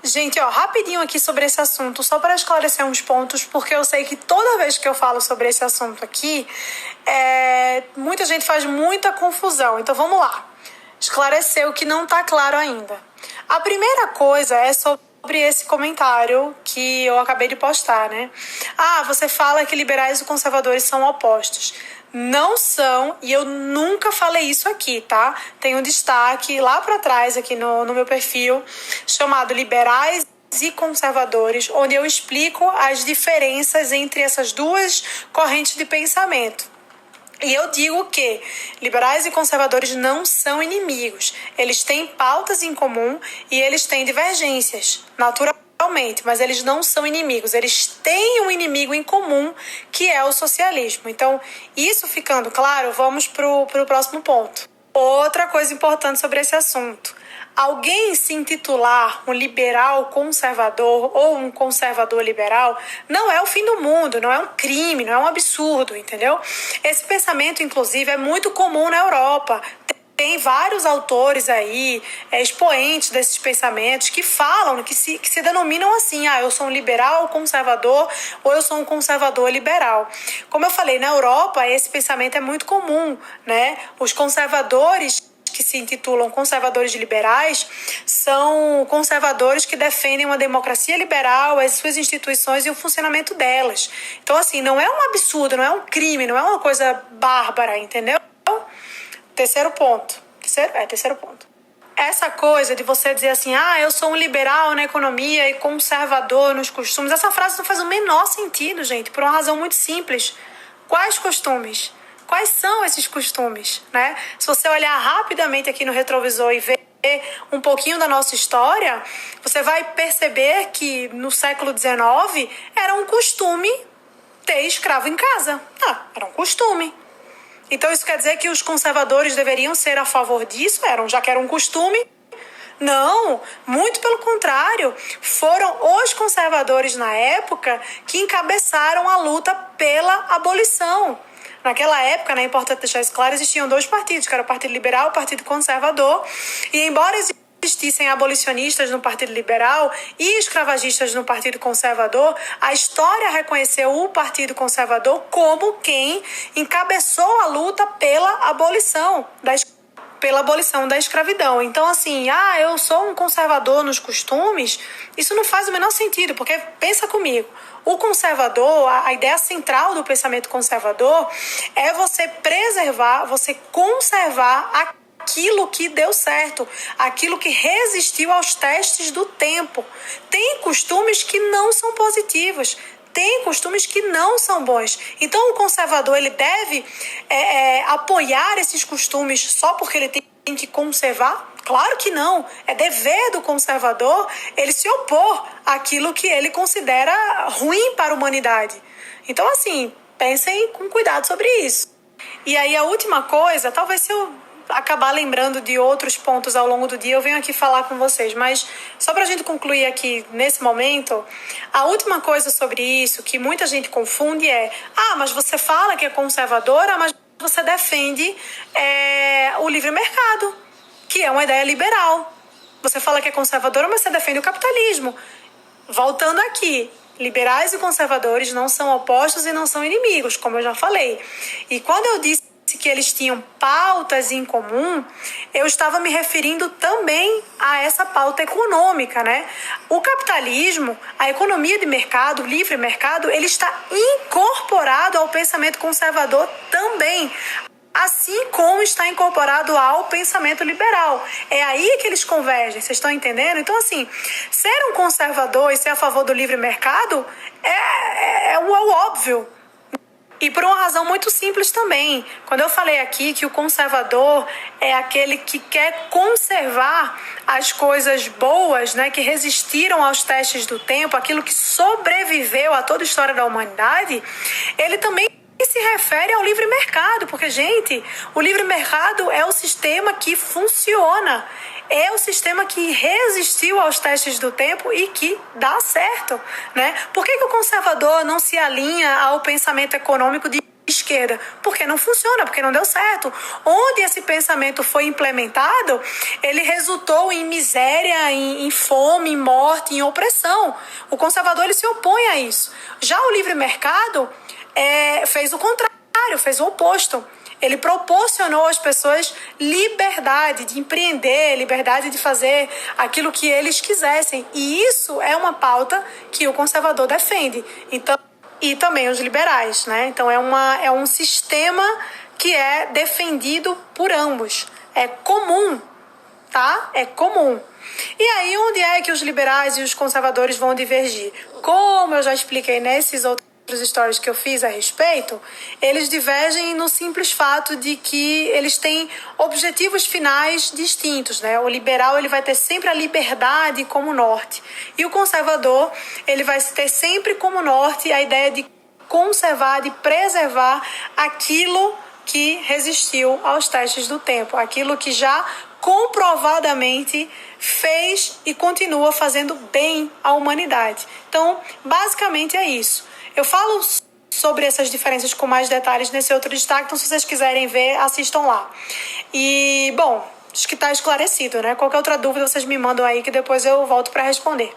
Gente, ó, rapidinho aqui sobre esse assunto, só para esclarecer uns pontos, porque eu sei que toda vez que eu falo sobre esse assunto aqui, muita gente faz muita confusão. Então vamos lá, esclarecer o que não está claro ainda. A primeira coisa é sobre esse comentário que eu acabei de postar, né? Ah, você fala que liberais e conservadores são opostos. Não são, e eu nunca falei isso aqui, tá? Tem um destaque lá pra trás aqui no meu perfil, chamado Liberais e Conservadores, onde eu explico as diferenças entre essas duas correntes de pensamento. E eu digo que liberais e conservadores não são inimigos. Eles têm pautas em comum e eles têm divergências, naturalmente, mas eles não são inimigos. Eles têm um inimigo em comum, que é o socialismo. Então, isso ficando claro, vamos pro próximo ponto. Outra coisa importante sobre esse assunto. Alguém se intitular um liberal conservador ou um conservador liberal não é o fim do mundo, não é um crime, não é um absurdo, entendeu? Esse pensamento, inclusive, é muito comum na Europa. Tem vários autores aí, expoentes desses pensamentos, que falam, que se denominam assim: eu sou um liberal conservador ou eu sou um conservador liberal. Como eu falei, na Europa esse pensamento é muito comum, né? Os conservadores que se intitulam conservadores liberais são conservadores que defendem uma democracia liberal, as suas instituições e o funcionamento delas. Então, assim, não é um absurdo, não é um crime, não é uma coisa bárbara, entendeu? Terceiro ponto. Terceiro ponto. Essa coisa de você dizer assim, eu sou um liberal na economia e conservador nos costumes, essa frase não faz o menor sentido, gente, por uma razão muito simples. Quais costumes? Quais são esses costumes, né? Se você olhar rapidamente aqui no retrovisor e ver um pouquinho da nossa história, você vai perceber que no século XIX era um costume ter escravo em casa. Era um costume. Então isso quer dizer que os conservadores deveriam ser a favor disso? Já que era um costume? Não, muito pelo contrário. Foram os conservadores na época que encabeçaram a luta pela abolição. Naquela época, né, é importante deixar isso claro, existiam dois partidos, que era o Partido Liberal e o Partido Conservador. E embora existissem abolicionistas no Partido Liberal e escravagistas no Partido Conservador, a história reconheceu o Partido Conservador como quem encabeçou a luta pela abolição da escravidão. Então, assim, eu sou um conservador nos costumes, isso não faz o menor sentido, porque pensa comigo, o conservador, a ideia central do pensamento conservador é você preservar, você conservar aquilo que deu certo, aquilo que resistiu aos testes do tempo. Tem costumes que não são positivos, tem costumes que não são bons. Então o conservador ele deve apoiar esses costumes só porque ele tem que conservar? Claro que não. É dever do conservador ele se opor àquilo que ele considera ruim para a humanidade. Então, assim, pensem com cuidado sobre isso. E aí a última coisa, talvez se eu acabar lembrando de outros pontos ao longo do dia, eu venho aqui falar com vocês, mas só pra gente concluir aqui nesse momento, a última coisa sobre isso que muita gente confunde é: mas você fala que é conservadora, mas você defende o livre mercado, que é uma ideia liberal. Você fala que é conservadora, mas você defende o capitalismo. Voltando aqui, liberais e conservadores não são opostos e não são inimigos, como eu já falei. E quando eu disse que eles tinham pautas em comum, eu estava me referindo também a essa pauta econômica, né? O capitalismo, a economia de mercado, o livre mercado, ele está incorporado ao pensamento conservador também, assim como está incorporado ao pensamento liberal. É aí que eles convergem, vocês estão entendendo? Então, assim, ser um conservador e ser a favor do livre mercado é o óbvio. E por uma razão muito simples também. Quando eu falei aqui que o conservador é aquele que quer conservar as coisas boas, né, que resistiram aos testes do tempo, aquilo que sobreviveu a toda a história da humanidade, ele também se refere ao livre mercado, porque, gente, o livre mercado é o sistema que funciona, é o sistema que resistiu aos testes do tempo e que dá certo, né? Por que o conservador não se alinha ao pensamento econômico de esquerda, porque não funciona, porque não deu certo. Onde esse pensamento foi implementado, ele resultou em miséria, em fome, em morte, em opressão. O conservador ele se opõe a isso. Já o livre mercado fez o contrário, fez o oposto. Ele proporcionou às pessoas liberdade de empreender, liberdade de fazer aquilo que eles quisessem. E isso é uma pauta que o conservador defende. Então, e também os liberais, né? Então é um sistema que é defendido por ambos. É comum, tá? É comum. E aí, onde é que os liberais e os conservadores vão divergir? Como eu já expliquei nesses outros stories que eu fiz a respeito, eles divergem no simples fato de que eles têm objetivos finais distintos, né? O liberal ele vai ter sempre a liberdade como norte e o conservador ele vai ter sempre como norte a ideia de conservar, de preservar aquilo que resistiu aos testes do tempo, aquilo que já comprovadamente fez e continua fazendo bem à humanidade. Então, basicamente é isso. Eu falo sobre essas diferenças com mais detalhes nesse outro destaque, então se vocês quiserem ver, assistam lá. E, bom, acho que está esclarecido, né? Qualquer outra dúvida vocês me mandam aí que depois eu volto para responder.